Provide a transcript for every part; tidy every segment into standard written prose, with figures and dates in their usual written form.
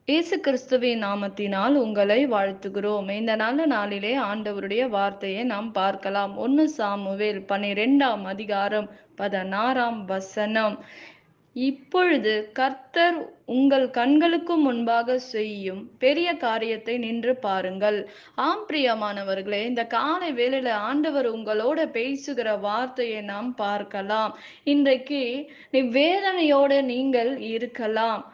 இயேசு கிறிஸ்துவின் நாமத்தினால் உங்களை வாழ்த்துகிறோம். இந்த நல்ல நாளிலே ஆண்டவருடைய வார்த்தையை நாம் பார்க்கலாம். 1 சாமுவேல் 12ஆம் அதிகாரம் 16ஆம் வசனம். இப்பொழுது கர்த்தர் உங்கள் கண்களுக்கு முன்பாக செய்யும் பெரிய காரியத்தை நின்று பாருங்கள். ஆம் பிரியமானவர்களே, இந்த காலை வேளையில ஆண்டவர் உங்களோட பேசுகிற வார்த்தையை நாம் பார்க்கலாம். இன்றைக்கு வேதனையோட நீங்கள் இருக்கலாம்.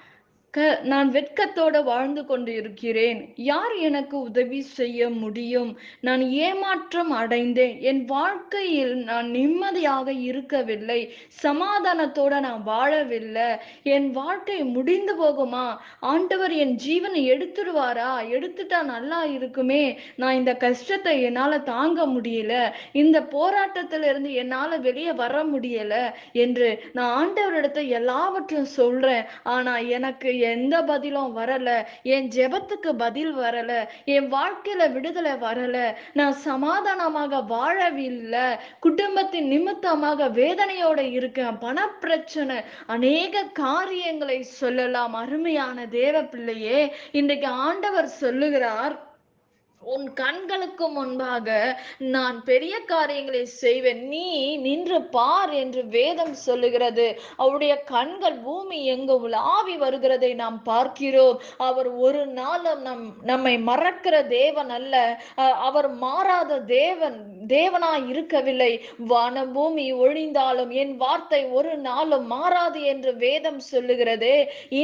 நான் வெட்கத்தோட வாழ்ந்து கொண்டு இருக்கிறேன். யார் எனக்கு உதவி செய்ய முடியும்? நான் ஏமாற்றம் அடைந்தேன். என் வாழ்க்கையில் நான் நிம்மதியாக இருக்கவில்லை. சமாதானத்தோட நான் வாழவில்லை. என் வாழ்க்கை முடிந்து போகுமா? ஆண்டவர் என் ஜீவனை எடுத்துடுவாரா? எடுத்துட்டா நல்லா இருக்குமே. நான் இந்த கஷ்டத்தை என்னால தாங்க முடியல. இந்த போராட்டத்திலிருந்து என்னால வெளியே வர முடியல என்று நான் ஆண்டவரிடத்தை எல்லாவற்றையும் சொல்றேன். ஆனா எனக்கு எந்த பதிலும் வரல. என் ஜெபத்துக்கு பதில் வரல. என் வாழ்க்கையில விடுதலை வரல. நான் சமாதானமாக வாழவில்லை. குடும்பத்தின் நிமித்தமாக வேதனையோட இருக்கேன். பணப்பிரச்சனை, அநேக காரியங்களை சொல்லலாம். அருமையான தேவ பிள்ளையே, இன்றைக்கு ஆண்டவர் சொல்லுகிறார், உன் கண்களுக்கு முன்பாக நான் பெரிய காரியங்களை செய்வேன், நீ நின்று பார் என்று வேதம் சொல்லுகிறது. அவருடைய கண்கள் பூமி எங்கு உலாவி வருகிறதை நாம் பார்க்கிறோம். அவர் ஒரு நாளும் நம்மை மறக்கிற தேவன் அல்ல. அவர் மாறாத தேவனாய் இருக்கவில்லை. வான பூமி ஒழிந்தாலும் என் வார்த்தை ஒரு நாளும் மாறாது என்று வேதம் சொல்லுகிறது.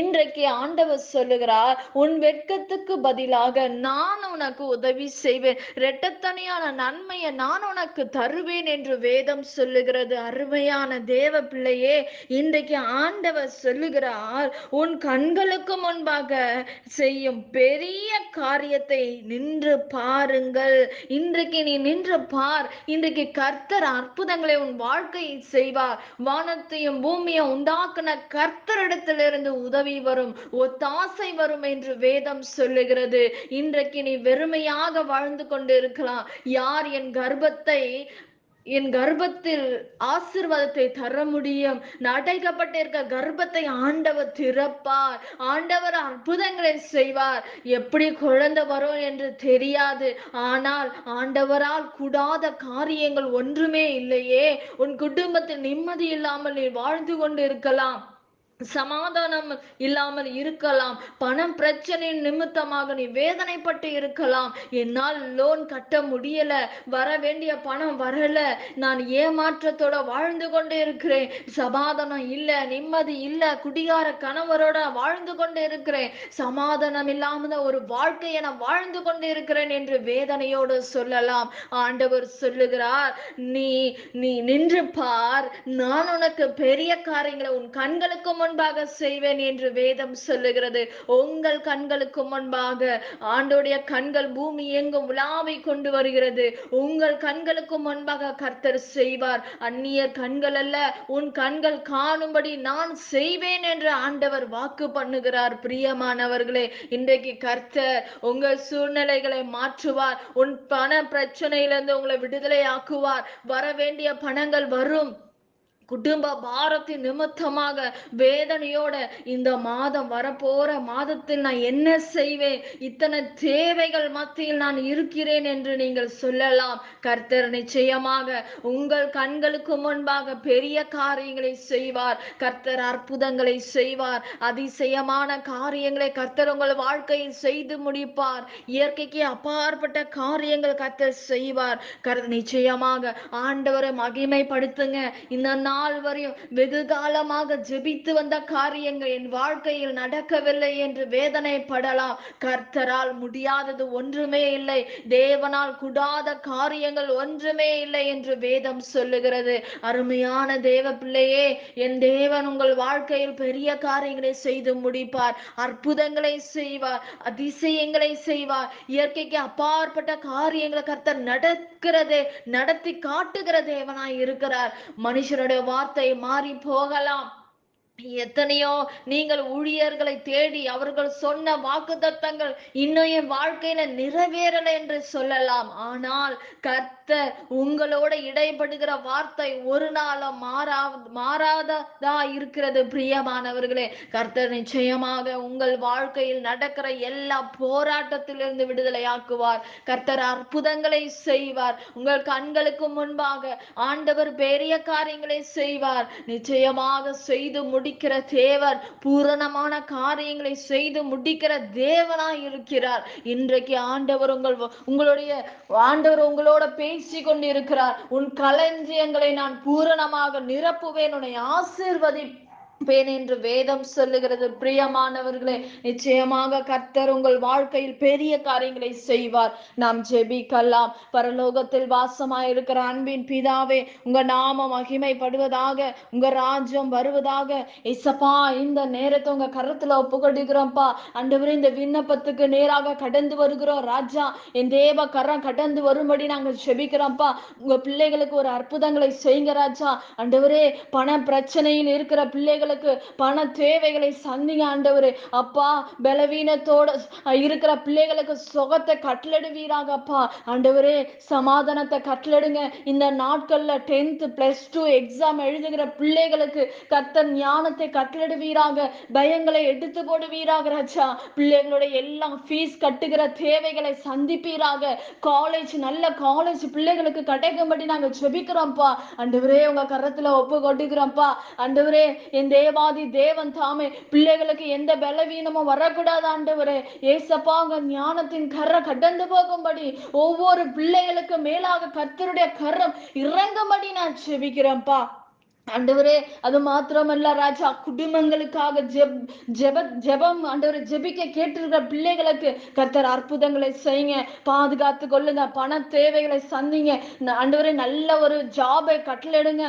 இன்றைக்கு ஆண்டவர் சொல்லுகிறார், உன் வெட்கத்துக்கு பதிலாக நான் உனக்கு உதவி செய்வேன். இரட்டத்தனையான நன்மையை நான் உனக்கு தருவேன் என்று வேதம் சொல்லுகிறது. அருமையான தேவ பிள்ளையே, இன்றைக்கு ஆண்டவர் சொல்லுகிறார், உன் கண்களுக்கு முன்பாக செய்யும் பெரிய காரியத்தை நின்று பாருங்கள். இன்றைக்கு நீ நின்று பார். இன்றைக்கு கர்த்தர் அற்புதங்களை உன் வாழ்க்கையில் செய்வார். வானத்தையும் பூமியை உண்டாக்குன கர்த்தரிடத்திலிருந்து உதவி வரும், ஒத்தாசை வரும் என்று வேதம் சொல்லுகிறது. இன்றைக்கு நீ வெறுமையாக வாழ்ந்து கொண்டு இருக்கலாம். யார் என் கர்ப்பத்தில் ஆசீர்வாதத்தை தர முடியும்? அடைக்கப்பட்டிருக்க கர்ப்பத்தை ஆண்டவர் திறப்பார். ஆண்டவர் அற்புதங்களை செய்வார். எப்படி குழந்தை வரும் என்று தெரியாது. ஆனால் ஆண்டவரால் கூடாத காரியங்கள் ஒன்றுமே இல்லையே. உன் குடும்பத்தில் நிம்மதி இல்லாமல் நீ வாழ்ந்து கொண்டு இருக்கலாம். சமாதானம் இல்லாமல் இருக்கலாம். பணம் பிரச்சனை நிமித்தமாக நீ வேதனைப்பட்டு இருக்கலாம். என்னால் லோன் கட்ட முடியல, வர வேண்டிய பணம் வரல, நான் ஏமாற்றத்தோட வாழ்ந்து கொண்டு இருக்கிறேன், சமாதானம் இல்ல, நிம்மதி இல்ல, குடிகார கணவரோட வாழ்ந்து கொண்டு இருக்கிறேன், சமாதானம் இல்லாம ஒரு வாழ்க்கையை நான் வாழ்ந்து கொண்டு இருக்கிறேன் என்று வேதனையோடு சொல்லலாம். ஆண்டவர் சொல்லுகிறார், நீ நீ நின்று பார், நான் உனக்கு பெரிய காரியங்களை உன் கண்களுக்கு முன்பாக செய்வேன் என்று வேதம் சொல்லுகிறது. உங்கள் கண்களுக்கு முன்பாக ஆண்டோடைய கண்கள் பூமி எங்கும் உலாவை கொண்டு வருகிறது. உங்கள் கண்களுக்கு முன்பாக கர்த்தர் செய்வார். அந்நிய கண்கள் அல்ல, உன் கண்கள் காணும்படி நான் செய்வேன் என்று ஆண்டவர் வாக்கு பண்ணுகிறார். பிரியமானவர்களே, இன்றைக்கு கர்த்தர் உங்கள் சூழ்நிலைகளை மாற்றுவார். உன் பண பிரச்சனையிலிருந்து உங்களை விடுதலை ஆக்குவார். வர வேண்டிய பணங்கள் வரும். குடும்ப பாரத்தின் நிமித்தமாக வேதனையோட இந்த மாதம் வரப்போற மாதத்தில் நான் என்ன செய்வேன், இத்தனை தேவைகள் மத்தியில் நான் இருக்கிறேன் என்று நீங்கள் சொல்லலாம். கர்த்தர் நிச்சயமாக உங்கள் கண்களுக்கு முன்பாக பெரிய காரியங்களை செய்வார். கர்த்தர் அற்புதங்களை செய்வார். அதிசயமான காரியங்களை கர்த்தர் உங்கள் வாழ்க்கையில் செய்து முடிப்பார். இயற்கைக்கு அப்பாற்பட்ட காரியங்கள் கர்த்தர் செய்வார். கர்த்தர் நிச்சயமாக ஆண்டவரை மகிமைப்படுத்துங்க. இந்த நாள் வரையும் வெகு காலமாக ஜெபித்து வந்த காரியங்கள் என் வாழ்க்கையில் நடக்கவில்லை என்று வேதனைப்படலாம். கர்த்தரால் முடியாதது ஒன்றுமே இல்லை, தேவனால் கூடாத காரியங்கள் ஒன்றுமே இல்லை என்று வேதம் சொல்லுகிறது. அருமையான தேவ பிள்ளையே, என் தேவன் உங்கள் வாழ்க்கையில் பெரிய காரியங்களை செய்து முடிப்பார். அற்புதங்களை செய்வார், அதிசயங்களை செய்வார். இயற்கைக்கு அப்பாற்பட்ட காரியங்களை கர்த்தர் நடத்தி காட்டுகிற தேவனாய் இருக்கிறார். மனுஷருடைய வார்த்தை மாறி போகலாம். எத்தனையோ நீங்கள் ஊழியர்களை தேடி அவர்கள் சொன்ன வாக்குத்தத்தங்கள் இன்னும் என் வாழ்க்கையில நிறைவேறல என்று சொல்லலாம். ஆனால் கர்த்தர் கர்த்தர் உங்களோட இடைப்படுகிற வார்த்தை ஒரு நாளும் மாறாததா இருக்கிறது. பிரியமானவர்களே, கர்த்தர் நிச்சயமாக உங்கள் வாழ்க்கையில் நடக்கிற எல்லா போராட்டத்திலிருந்து விடுதலையாக்குவார். கர்த்தர் அற்புதங்களை செய்வார். உங்கள் கண்களுக்கு முன்பாக ஆண்டவர் பெரிய காரியங்களை செய்வார். நிச்சயமாக செய்து முடிக்கிற தேவன், பூரணமான காரியங்களை செய்து முடிக்கிற தேவனாய் இருக்கிறார். இன்றைக்கு ஆண்டவர் உங்களோட பேசி கொண்டிருக்கிறார். உன் களஞ்சியங்களை நான் பூரணமாக நிரப்புவேன், உன்னை ஆசீர்வதிப்பேன் என்று வேதம் சொல்லுகிறது. பிரியமானவர்களே, நிச்சயமாக கர்த்தர் உங்கள் வாழ்க்கையில் பெரிய காரியங்களை செய்வார். நாம் ஜெபிக்கலாம். பரலோகத்தில் வாசமாயிருக்கிற அன்பின் பிதாவே, உங்க நாம மகிமைப்படுவதாக, உங்க ராஜ்யம் வருவதாக. இசப்பா, இந்த நேரத்தை உங்க கரத்துல ஒப்புக்கொடுக்கிறோம்ப்பா. ஆண்டவரே, இந்த விண்ணப்பத்துக்கு நேராக கடந்து வருகிறோம் ராஜா. என் தேவ கரம் கடந்து வரும்படி நாங்கள் ஜெபிக்கிறோம்ப்பா. உங்க பிள்ளைகளுக்கு ஒரு அற்புதங்களை செய்யுங்க ராஜா. ஆண்டவரே, பண பிரச்சனையில் இருக்கிற பிள்ளைகளுக்கு பண தேவைகளை சந்திங்க ஆண்டவரே. அப்பா, பலவீனத்தோட இருக்கிற பிள்ளைகளுக்கு சுகத்தை கட்டளிடுவீராக அப்பா. ஆண்டவரே, சமாதானத்தை கட்டளிடுங்க. இந்த நாட்கள்ல 10th +2 எக்ஸாம் எழுதுகிற பிள்ளைகளுக்கு கர்த்தர் ஞானத்தை கட்டளிடுவீராக. பயங்களை எடுத்து போடுவீராக ராஜா. பிள்ளைகளுடைய எல்லாம் ஃபீஸ் கட்டுகிற தேவைகளை சந்திப்பீராக. நல்ல காலேஜ் பிள்ளைகளுக்கு கிடைக்கும்படி நாங்கள் ஜெபிக்கிறோம்ப்பா. ஆண்டவரே, உங்க கரத்துல ஒப்பு கொட்டுகிறோம்ப்பா. ஆண்டவரே, என் தேவாதி தேவன் தாமே பிள்ளைகளுக்கு எந்த பலவீனமும் வரக்கூடாது ஆண்டவரே. ஏசப்பா, உங்க ஞானத்தின் கரை கடந்து போகும்படி, ஒவ்வொரு பிள்ளைகளுக்கு மேலாக கர்த்தருடைய கரம் இறங்கும்படி நான் ஜெபிக்கிறேன்ப்பா. ஆண்டவரே, அது மாத்திரமல்ல ராஜா, குடும்பங்களுக்காக ஜெபம் ஆண்டவரை ஜெபிக்க கேட்டிருக்கிற பிள்ளைகளுக்கு கர்த்தர் அற்புதங்களை செய்யுங்க. பாதுகாத்து கொள்ளுங்க. பண தேவைகளை சந்திங்க ஆண்டவரே. நல்ல ஒரு ஜாபை கட்டளிடுங்க.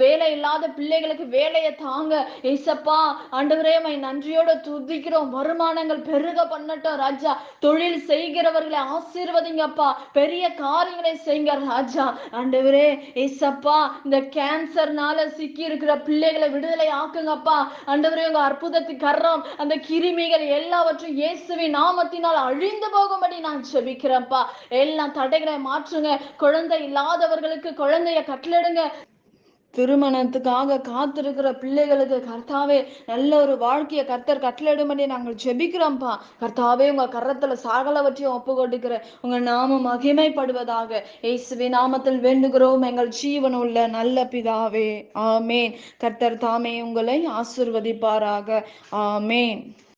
வேலை இல்லாத பிள்ளைகளுக்கு வேலையை தாங்க ஏசப்பா. ஆண்டவரே, நன்றியோட துதிக்கிறோம். வருமானங்கள் பெருக பண்ணட்டும் ராஜா. தொழில் செய்கிறவர்களை ஆசீர்வதிங்கப்பா. பெரிய காரியங்களை செய்யுங்க ராஜா. ஆண்டவரே ஏசப்பா, இந்த கேன்சர்னால சிக்கி இருக்கிற பிள்ளைகளை விடுதலை ஆக்குங்கப்பா. ஆண்டவரே, உங்க அற்புதத்துக்கு கரம் அந்த கிருமிகள் எல்லாவற்றையும் இயேசுவின் நாமத்தினால் அழிந்து போகும்படி நான் ஜெபிக்கிறேன்ப்பா. எல்லாம் தடைகளை மாற்றுங்க. குழந்தை இல்லாதவர்களுக்கு குழந்தைய கட்டளிடுங்க. திருமணத்துக்காக காத்திருக்கிற பிள்ளைகளுக்கு கர்த்தாவே நல்ல ஒரு வாழ்க்கையை கர்த்தர் கட்டளிடும்படி நாங்கள் ஜெபிக்கிறோம்ப்பா. கர்த்தாவே, உங்க கரத்துல சகலவற்றையும் ஒப்பு கொடுக்கிற உங்க நாமம் மகிமைப்படுவதாக. இயேசுவின் நாமத்தில் வேண்டுகிறோம் எங்கள் ஜீவனுள்ள நல்ல பிதாவே. ஆமேன். கர்த்தர் தாமே உங்களை ஆசீர்வதிப்பாராக. ஆமேன்.